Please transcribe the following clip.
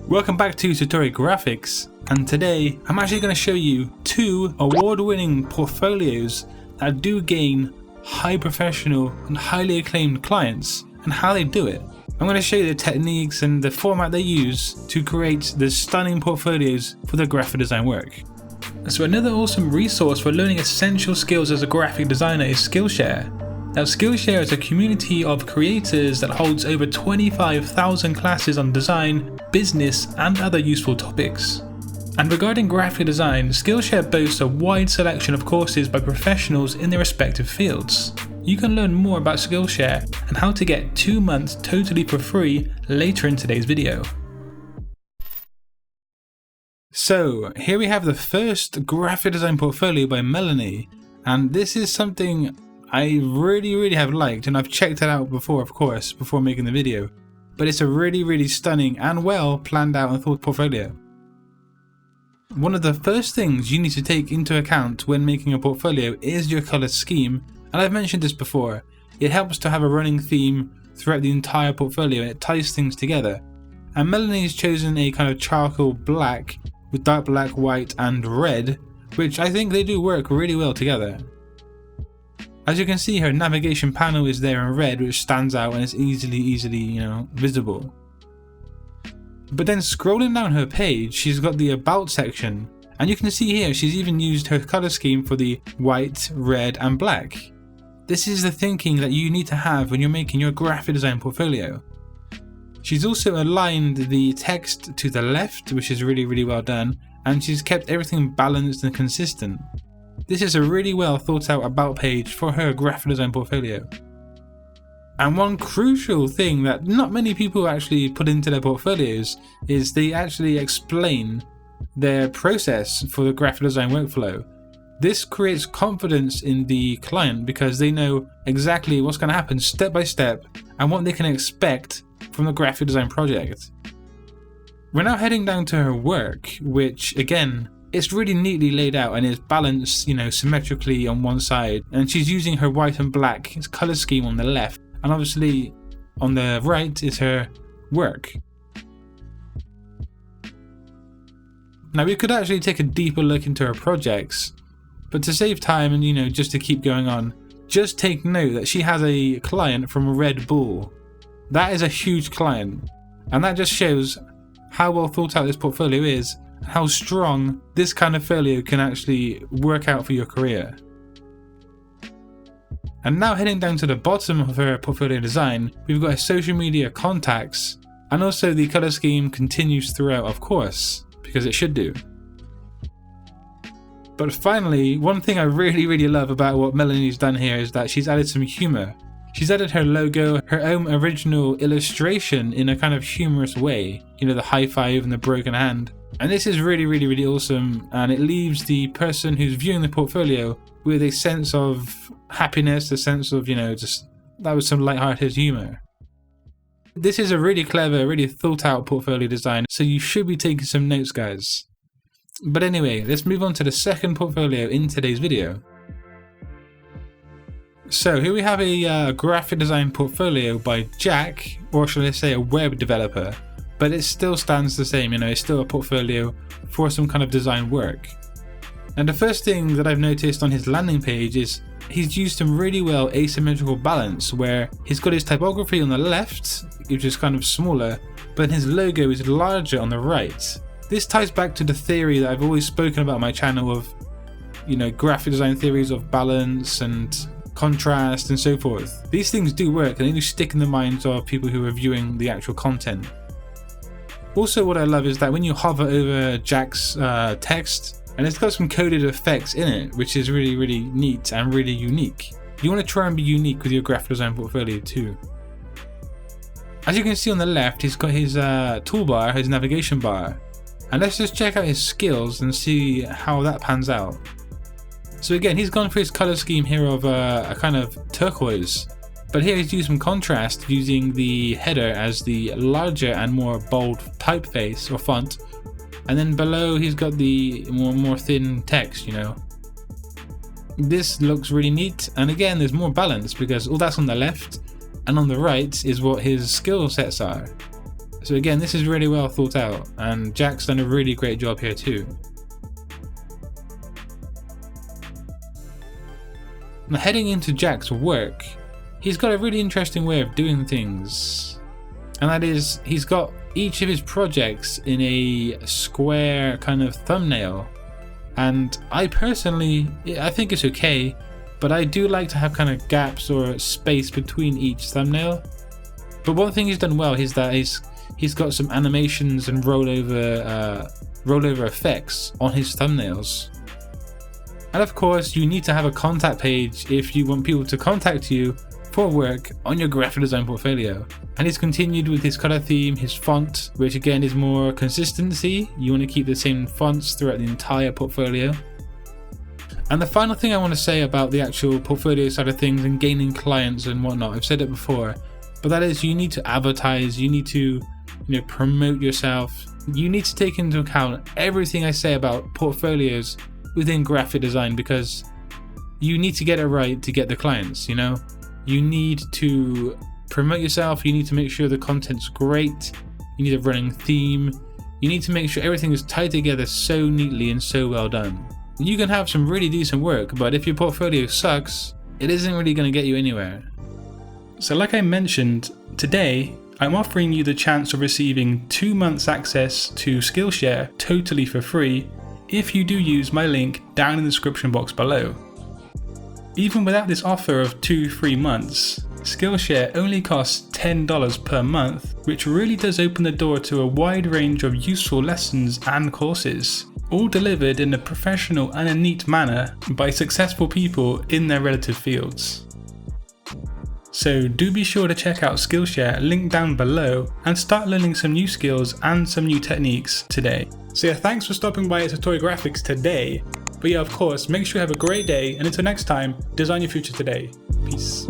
Welcome back to Satori Graphics, and today I'm actually going to show you 2 award-winning portfolios that do gain high professional and highly acclaimed clients and how they do it. I'm going to show you the techniques and the format they use to create the stunning portfolios for their graphic design work. So another awesome resource for learning essential skills as a graphic designer is SKILLSHARE. Now SKILLSHARE is a community of creators that holds over 25,000 classes on design, business and other useful topics. And regarding graphic design, SKILLSHARE boasts a wide selection of courses by professionals in their respective fields. You can learn more about SKILLSHARE and how to get 2 months totally for free later in today's video. So here we have the first graphic design portfolio by Melanie, and this is something I really have liked, and I've checked it out before, of course, before making the video. But it's a really stunning and well planned out and thought portfolio. One of the first things you need to take into account when making a portfolio is your color scheme, and I've mentioned this before. It helps to have a running theme throughout the entire portfolio and it ties things together. And Melanie's chosen a kind of charcoal black with dark black, white and red, which I think they do work really well together. As you can see, her navigation panel is there in red, which stands out and is easily visible. But then scrolling down her page, she's got the about section, and you can see here she's even used her color scheme for the white, red and black. This is the thinking that you need to have when you're making your graphic design portfolio. She's also aligned the text to the left, which is really well done, and she's kept everything balanced and consistent. This is a really well thought out about page for her graphic design portfolio. And one crucial thing that not many people actually put into their portfolios is they actually explain their process for the graphic design workflow. This creates confidence in the client because they know exactly what's going to happen step by step and what they can expect from the graphic design project. We're now heading down to her work, which again, it's really neatly laid out and is balanced, symmetrically on one side, and she's using her white and black color scheme on the left, and obviously on the right is her work. Now we could actually take a deeper look into her projects, but to save time and just to keep going on, just take note that she has a client from Red Bull. That is a huge client, and that just shows how well thought out this portfolio is, how strong this kind of portfolio can actually work out for your career. And now heading down to the bottom of her portfolio design, we've got her social media contacts, and also the color scheme continues throughout, of course, because it should do. But finally, one thing I really love about what Melanie's done here is that she's added some humor. She's added her logo, her own original illustration in a kind of humorous way, the high five and the broken hand. And this is really awesome, and it leaves the person who's viewing the portfolio with a sense of happiness, a sense of, just that was some light-hearted humor. This is a really clever, really thought out portfolio design, so you should be taking some notes, guys. But anyway, let's move on to the second portfolio in today's video. So here we have a graphic design portfolio by Jack, or shall I say a web developer, but it still stands the same, it's still a portfolio for some kind of design work. And the first thing that I've noticed on his landing page is he's used some really well asymmetrical balance, where he's got his typography on the left, which is kind of smaller, but his logo is larger on the right. This ties back to the theory that I've always spoken about on my channel of, graphic design theories of balance and contrast and so forth. These things do work and they do stick in the minds of people who are viewing the actual content. Also, what I love is that when you hover over Jack's text, and it's got some coded effects in it, which is really neat and really unique. You want to try and be unique with your graphic design portfolio too. As you can see on the left, he's got his toolbar, his navigation bar. And let's just check out his skills and see how that pans out. So again, he's gone for his color scheme here of a kind of turquoise. But here he's used some contrast using the header as the larger and more bold typeface or font. And then below he's got the more thin text, This looks really neat, and again there's more balance because all that's on the left and on the right is what his skill sets are. So again, this is really well thought out, and Jack's done a really great job here too. Now heading into Jack's work, he's got a really interesting way of doing things. And that is, he's got each of his projects in a square kind of thumbnail. And I personally, I think it's okay, but I do like to have kind of gaps or space between each thumbnail. But one thing he's done well is that he's got some animations and rollover effects on his thumbnails. And of course, you need to have a contact page if you want people to contact you for work on your graphic design portfolio. And he's continued with his color theme, his font, which again is more consistency. You want to keep the same fonts throughout the entire portfolio. And the final thing I want to say about the actual portfolio side of things and gaining clients and whatnot, I've said it before, but that is, you need to advertise, you need to promote yourself. You need to take into account everything I say about portfolios within graphic design, because you need to get it right to get the clients, You need to promote yourself, you need to make sure the content's great, you need a running theme, you need to make sure everything is tied together so neatly and so well done. You can have some really decent work, but if your portfolio sucks, it isn't really going to get you anywhere. So like I mentioned, today I'm offering you the chance of receiving 2 months access to SKILLSHARE totally for free if you do use my link down in the description box below. Even without this offer of 2 free months, SKILLSHARE only costs $10 per month, which really does open the door to a wide range of useful lessons and courses, all delivered in a professional and a neat manner by successful people in their relative fields. So do be sure to check out SKILLSHARE, link down below, and start learning some new skills and some new techniques today. So yeah, thanks for stopping by at Satori Graphics today. But yeah, of course, make sure you have a great day, and until next time, design your future today. Peace.